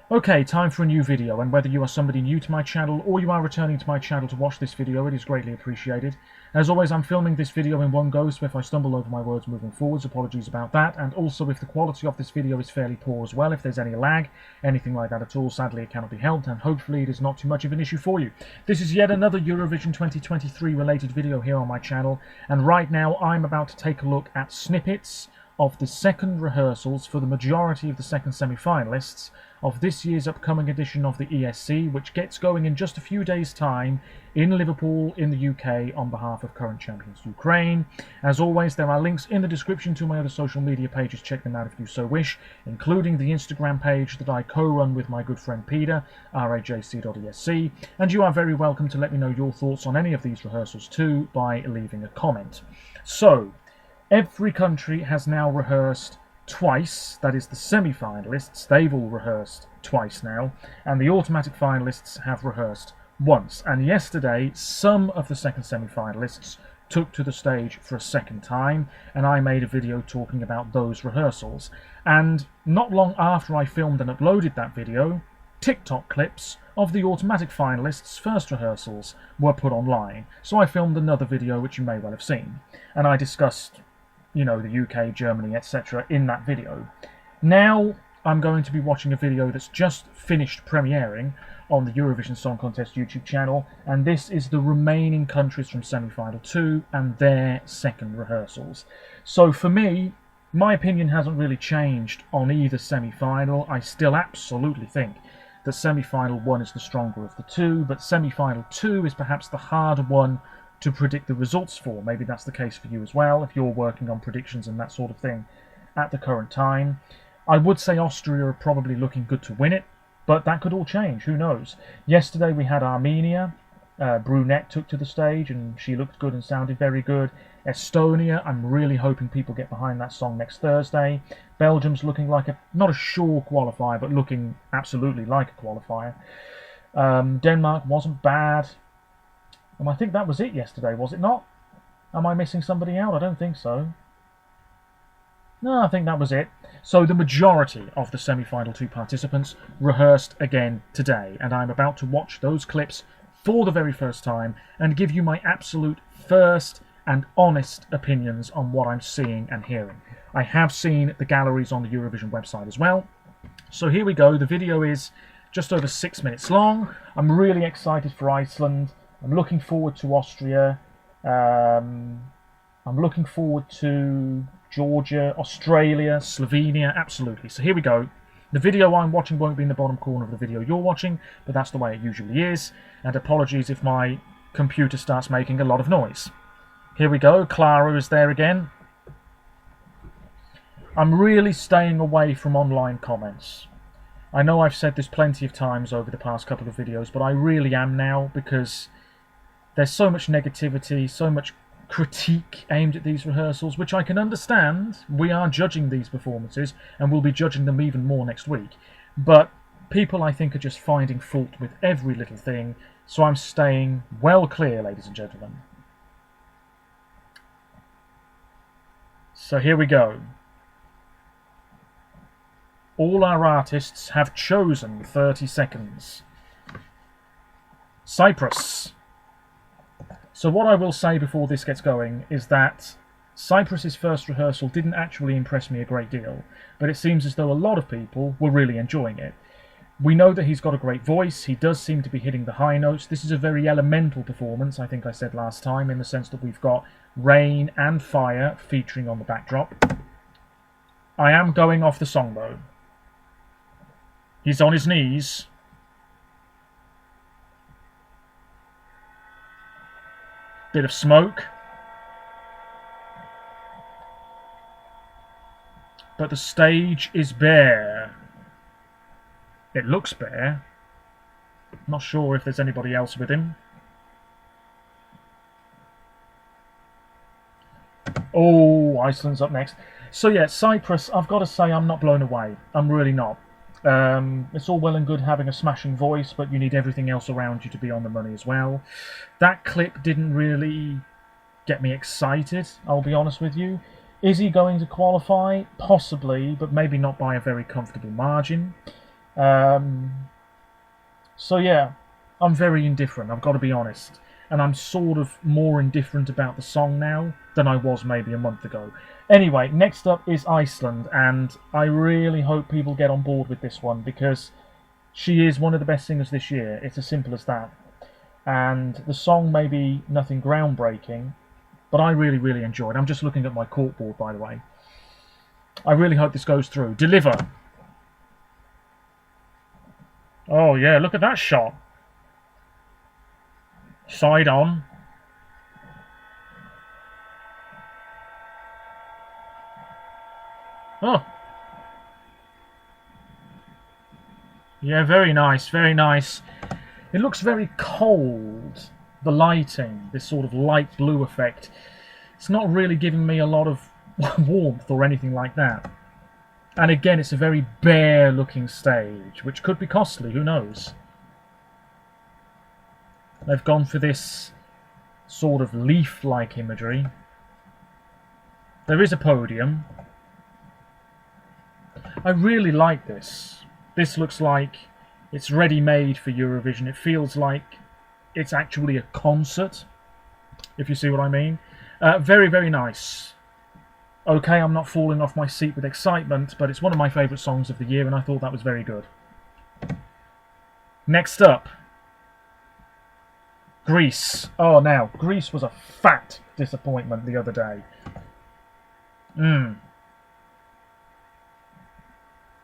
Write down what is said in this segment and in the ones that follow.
Okay, time for a new video, and whether you are somebody new to my channel or you are returning to my channel to watch this video, it is greatly appreciated. As always, I'm filming this video in one go, so if I stumble over my words moving forwards, apologies about that, and also if the quality of this video is fairly poor as well, if there's any lag, anything like that at all, sadly it cannot be helped, and hopefully it is not too much of an issue for you. This is yet another Eurovision 2023 related video here on my channel, and right now I'm about to take a look at snippets of the second rehearsals for the majority of the second semi-finalists of this year's upcoming edition of the ESC, which gets going in just a few days' time in Liverpool in the UK on behalf of current champions Ukraine. As always, there are links in the description to my other social media pages, check them out if you so wish, including the Instagram page that I co-run with my good friend Peter, rajc.esc, and you are very welcome to let me know your thoughts on any of these rehearsals too by leaving a comment. So, every country has now rehearsed twice, that is the semi-finalists, they've all rehearsed twice now, and the automatic finalists have rehearsed once. And yesterday, some of the second semi-finalists took to the stage for a second time, and I made a video talking about those rehearsals. And not long after I filmed and uploaded that video, TikTok clips of the automatic finalists' first rehearsals were put online. So I filmed another video which you may well have seen, and I discussed the UK, Germany, etc. in that video. Now I'm going to be watching a video that's just finished premiering on the Eurovision Song Contest YouTube channel, and this is the remaining countries from semi-final 2 and their second rehearsals. So for me, my opinion hasn't really changed on either semi-final. I still absolutely think that semi-final 1 is the stronger of the two, but semi-final 2 is perhaps the harder one to predict the results for. Maybe that's the case for you as well, if you're working on predictions and that sort of thing at the current time. I would say Austria are probably looking good to win it, but that could all change, who knows. Yesterday we had Armenia. Brunette took to the stage and she looked good and sounded very good. Estonia, I'm really hoping people get behind that song next Thursday. Belgium's looking like not a sure qualifier, but looking absolutely like a qualifier. Denmark wasn't bad. And I think that was it yesterday, was it not? Am I missing somebody out? I don't think so. No, I think that was it. So the majority of the semi-final 2 participants rehearsed again today, and I'm about to watch those clips for the very first time and give you my absolute first and honest opinions on what I'm seeing and hearing. I have seen the galleries on the Eurovision website as well. So here we go. The video is just over 6 minutes long. I'm really excited for Iceland. I'm looking forward to Austria. I'm looking forward to Georgia, Australia, Slovenia, absolutely. So here we go. The video I'm watching won't be in the bottom corner of the video you're watching, but that's the way it usually is. And apologies if my computer starts making a lot of noise. Here we go. Clara is there again. I'm really staying away from online comments. I know I've said this plenty of times over the past couple of videos, but I really am now, because there's so much negativity, so much critique aimed at these rehearsals, which I can understand. We are judging these performances, and we'll be judging them even more next week. But people, I think, are just finding fault with every little thing, so I'm staying well clear, ladies and gentlemen. So here we go. All our artists have chosen 30 seconds. Cyprus. So what I will say before this gets going is that Cyprus's first rehearsal didn't actually impress me a great deal, but it seems as though a lot of people were really enjoying it. We know that he's got a great voice, he does seem to be hitting the high notes. This is a very elemental performance, I think I said last time, in the sense that we've got rain and fire featuring on the backdrop. I am going off the song though. He's on his knees. Bit of smoke. But the stage is bare. It looks bare. Not sure if there's anybody else with him. Oh, Iceland's up next. So yeah, Cyprus, I've got to say I'm not blown away. I'm really not. It's all well and good having a smashing voice, but you need everything else around you to be on the money as well. That clip didn't really get me excited, I'll be honest with you. Is he going to qualify? Possibly, but maybe not by a very comfortable margin. Um, so yeah, I'm very indifferent, I've got to be honest. And I'm sort of more indifferent about the song now than I was maybe a month ago. Anyway, next up is Iceland, and I really hope people get on board with this one because she is one of the best singers this year. It's as simple as that. And the song may be nothing groundbreaking, but I really, really enjoyed it. I'm just looking at my corkboard, by the way. I really hope this goes through. Deliver. Oh yeah, look at that shot. Side on. Oh. Yeah, very nice, very nice. It looks very cold, the lighting, this sort of light blue effect. It's not really giving me a lot of warmth or anything like that. And again, it's a very bare looking stage, which could be costly, who knows. They've gone for this sort of leaf-like imagery. There is a podium. I really like this. This looks like it's ready-made for Eurovision. It feels like it's actually a concert, if you see what I mean. Very, very nice. Okay, I'm not falling off my seat with excitement, but it's one of my favourite songs of the year, and I thought that was very good. Next up, Greece. Oh, now, Greece was a fat disappointment the other day.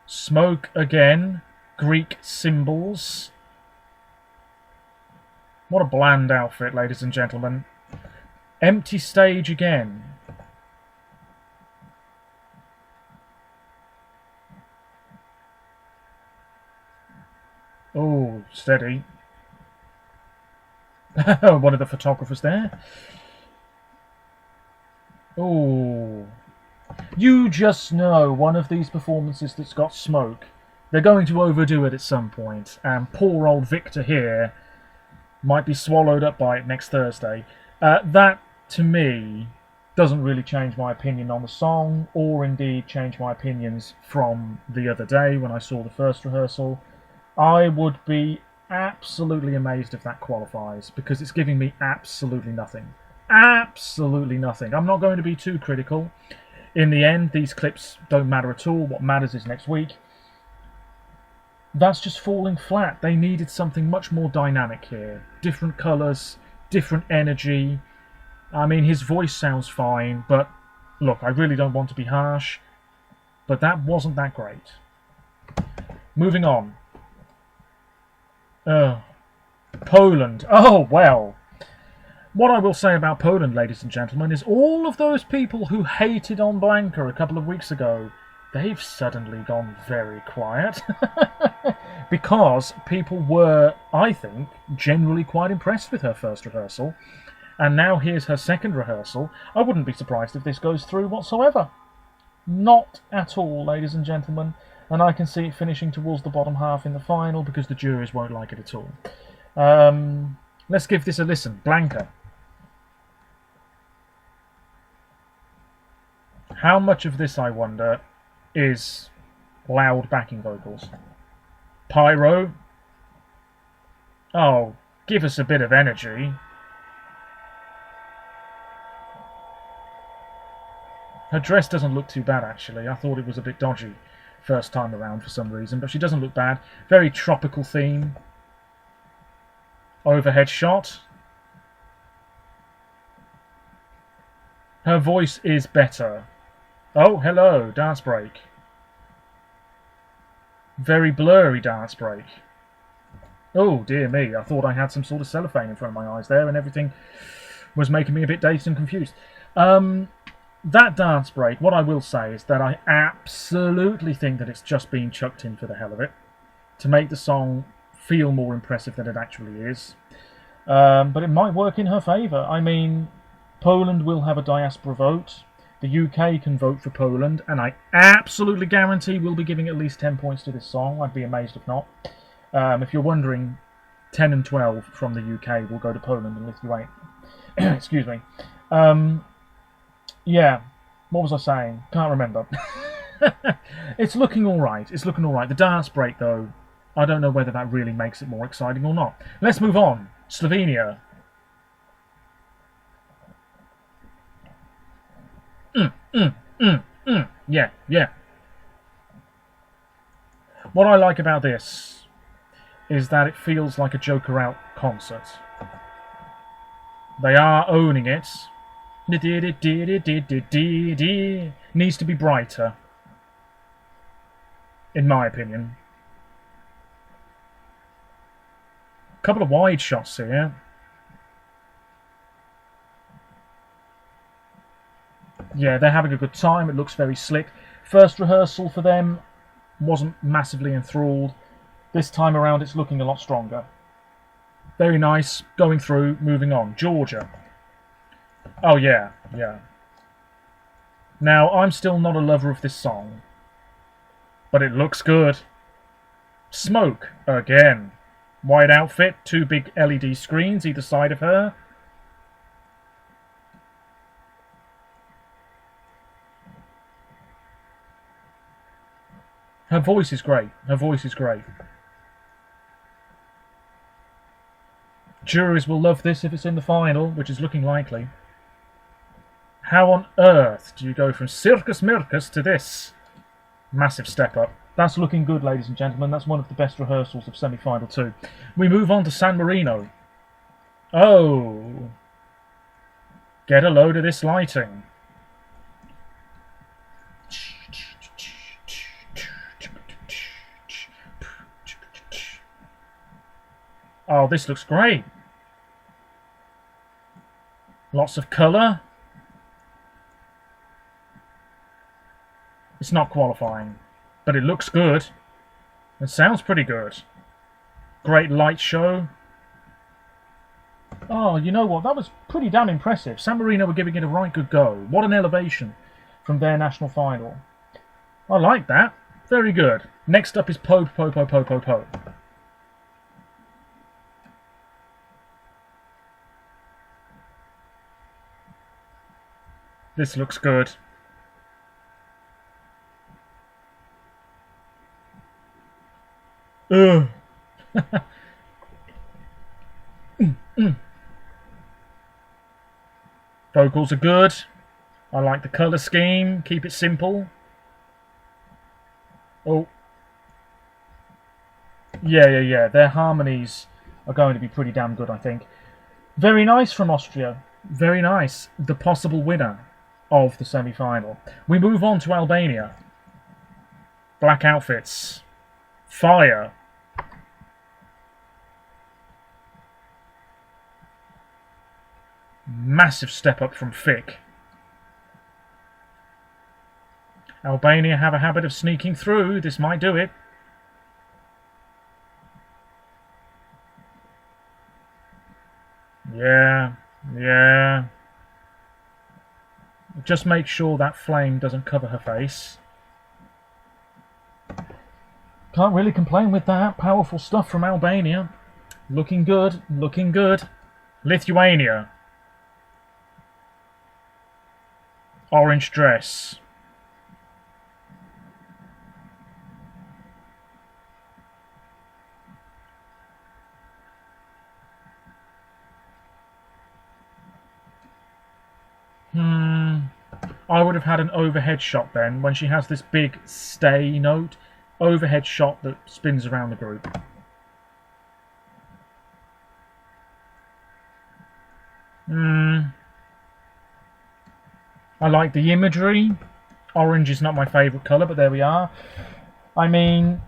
Smoke again. Greek symbols. What a bland outfit, ladies and gentlemen. Empty stage again. Oh, steady. One of the photographers there. Oh. You just know one of these performances that's got smoke. They're going to overdo it at some point, and poor old Victor here might be swallowed up by it next Thursday. That, to me, doesn't really change my opinion on the song, or indeed change my opinions from the other day when I saw the first rehearsal. I would be absolutely amazed if that qualifies, because it's giving me absolutely nothing. Absolutely nothing. I'm not going to be too critical. In the end, these clips don't matter at all. What matters is next week. That's just falling flat. They needed something much more dynamic here. Different colours, different energy. I mean, his voice sounds fine, but look, I really don't want to be harsh, but that wasn't that great. Moving on. Poland. Oh, well. What I will say about Poland, ladies and gentlemen, is all of those people who hated on Blanka a couple of weeks ago, they've suddenly gone very quiet. Because people were, I think, generally quite impressed with her first rehearsal. And now here's her second rehearsal. I wouldn't be surprised if this goes through whatsoever. Not at all, ladies and gentlemen. And I can see it finishing towards the bottom half in the final because the juries won't like it at all. Let's give this a listen. Blanka. How much of this, I wonder, is loud backing vocals? Pyro? Oh, give us a bit of energy. Her dress doesn't look too bad, actually. I thought it was a bit dodgy first time around for some reason, but she doesn't look bad. Very tropical theme. Overhead shot. Her voice is better. Oh, hello, dance break. Very blurry dance break. Oh, dear me, I thought I had some sort of cellophane in front of my eyes there and everything was making me a bit dazed and confused. That dance break, what I will say is that I absolutely think that it's just been chucked in for the hell of it to make the song feel more impressive than it actually is. But it might work in her favour. I mean, Poland will have a diaspora vote. The UK can vote for Poland, and I absolutely guarantee we'll be giving at least 10 points to this song. I'd be amazed if not. If you're wondering, 10 and 12 from the UK will go to Poland and Lithuania. Excuse me. Yeah, what was I saying? Can't remember. It's looking alright. It's looking alright. The dance break, though, I don't know whether that really makes it more exciting or not. Let's move on. Slovenia. Yeah, yeah. What I like about this is that it feels like a Joker Out concert. They are owning it. Needs to be brighter, in my opinion. A couple of wide shots here. Yeah, they're having a good time. It looks very slick. First rehearsal for them wasn't massively enthralled. This time around it's looking a lot stronger. Very nice. Going through, moving on. Georgia. Oh yeah, yeah. Now, I'm still not a lover of this song, but it looks good. Smoke, again. White outfit, 2 big LED screens either side of her. Her voice is great. Her voice is great. Juries will love this if it's in the final, which is looking likely. How on earth do you go from Circus Mircus to this? Massive step up. That's looking good, ladies and gentlemen. That's one of the best rehearsals of semi-final 2. We move on to San Marino. Oh. Get a load of this lighting. Oh, this looks great. Lots of colour. It's not qualifying, but it looks good. It sounds pretty good. Great light show. Oh, you know what? That was pretty damn impressive. San Marino were giving it a right good go. What an elevation from their national final. I like that. Very good. Next up is Pope. This looks good. Ugh. Vocals are good. I like the colour scheme. Keep it simple. Oh. Yeah. Their harmonies are going to be pretty damn good, I think. Very nice from Austria. Very nice. The possible winner of the semi-final. We move on to Albania. Black outfits. Fire. Massive step up from Fick. Albania have a habit of sneaking through. This might do it. Yeah. Just make sure that flame doesn't cover her face. Can't really complain with that. Powerful stuff from Albania. Looking good. Lithuania. Orange dress. I would have had an overhead shot then, when she has this big stay note. Overhead shot that spins around the group. I like the imagery. Orange is not my favourite colour, but there we are. I mean,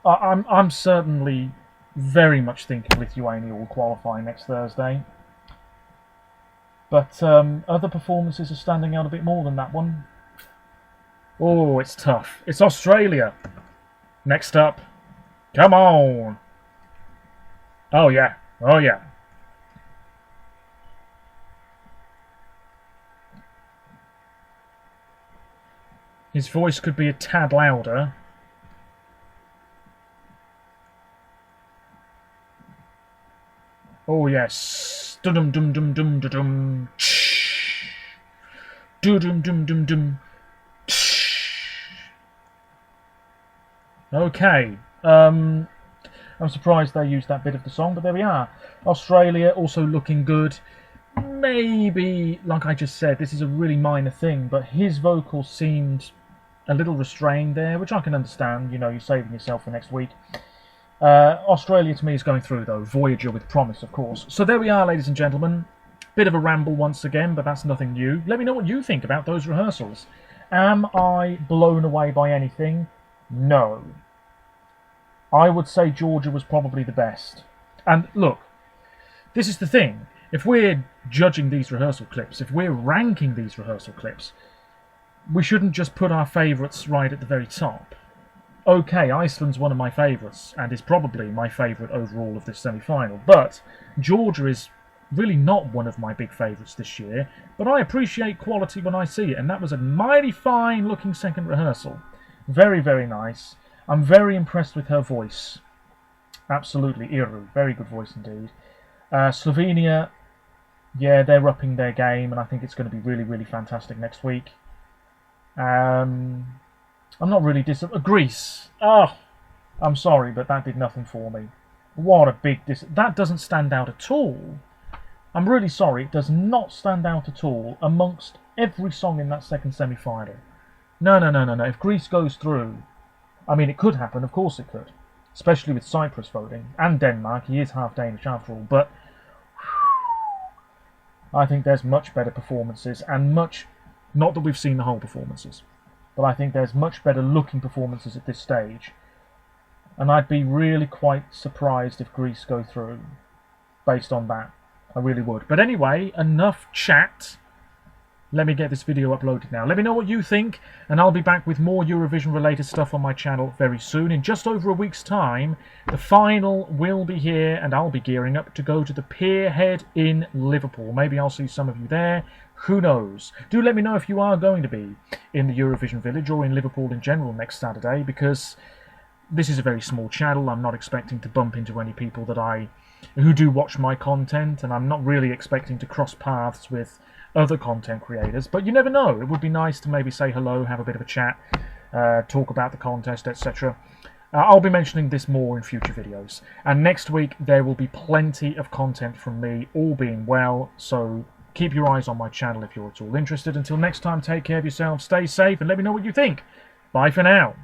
I'm certainly very much thinking Lithuania will qualify next Thursday. But other performances are standing out a bit more than that one. Oh, it's tough. It's Australia. Next up. Come on. Oh, yeah. His voice could be a tad louder. Oh, yes. Dum-dum-dum-dum-dum-dum. Do-dum-dum-dum-dum. Okay, I'm surprised they used that bit of the song, but there we are. Australia also looking good. Maybe, like I just said, this is a really minor thing, but his vocals seemed a little restrained there, which I can understand. You know, you're saving yourself for next week. Australia to me is going through, though. Voyager with promise, of course. So there we are, ladies and gentlemen. Bit of a ramble once again, but that's nothing new. Let me know what you think about those rehearsals. Am I blown away by anything? No. I would say Georgia was probably the best. And look, this is the thing. If we're judging these rehearsal clips, if we're ranking these rehearsal clips, we shouldn't just put our favourites right at the very top. Okay, Iceland's one of my favourites, and is probably my favourite overall of this semi-final, but Georgia is really not one of my big favourites this year, but I appreciate quality when I see it, and that was a mighty fine looking second rehearsal. Very, very nice. I'm very impressed with her voice. Absolutely, Iru. Very good voice indeed. Slovenia, yeah, they're upping their game, and I think it's going to be really, really fantastic next week. I'm not really Greece. Oh, I'm sorry, but that did nothing for me. What a big that doesn't stand out at all. I'm really sorry, it does not stand out at all amongst every song in that second semi-final. No. If Greece goes through, I mean, it could happen, of course it could. Especially with Cyprus voting. And Denmark, he is half Danish after all. But I think there's much better performances and much... Not that we've seen the whole performances. But I think there's much better looking performances at this stage. And I'd be really quite surprised if Greece go through. Based on that. I really would. But anyway, enough chat. Let me get this video uploaded now. Let me know what you think, and I'll be back with more Eurovision related stuff on my channel very soon. In just over a week's time, the final will be here, and I'll be gearing up to go to the Pierhead in Liverpool. Maybe I'll see some of you there. Who knows? Do let me know if you are going to be in the Eurovision Village or in Liverpool in general next Saturday, because this is a very small channel. I'm not expecting to bump into any people who do watch my content, and I'm not really expecting to cross paths with other content creators, but you never know. It would be nice to maybe say hello, have a bit of a chat, talk about the contest, etc. I'll be mentioning this more in future videos, and next week there will be plenty of content from me, all being well, so keep your eyes on my channel if you're at all interested. Until next time, take care of yourselves, stay safe, and let me know what you think. Bye for now.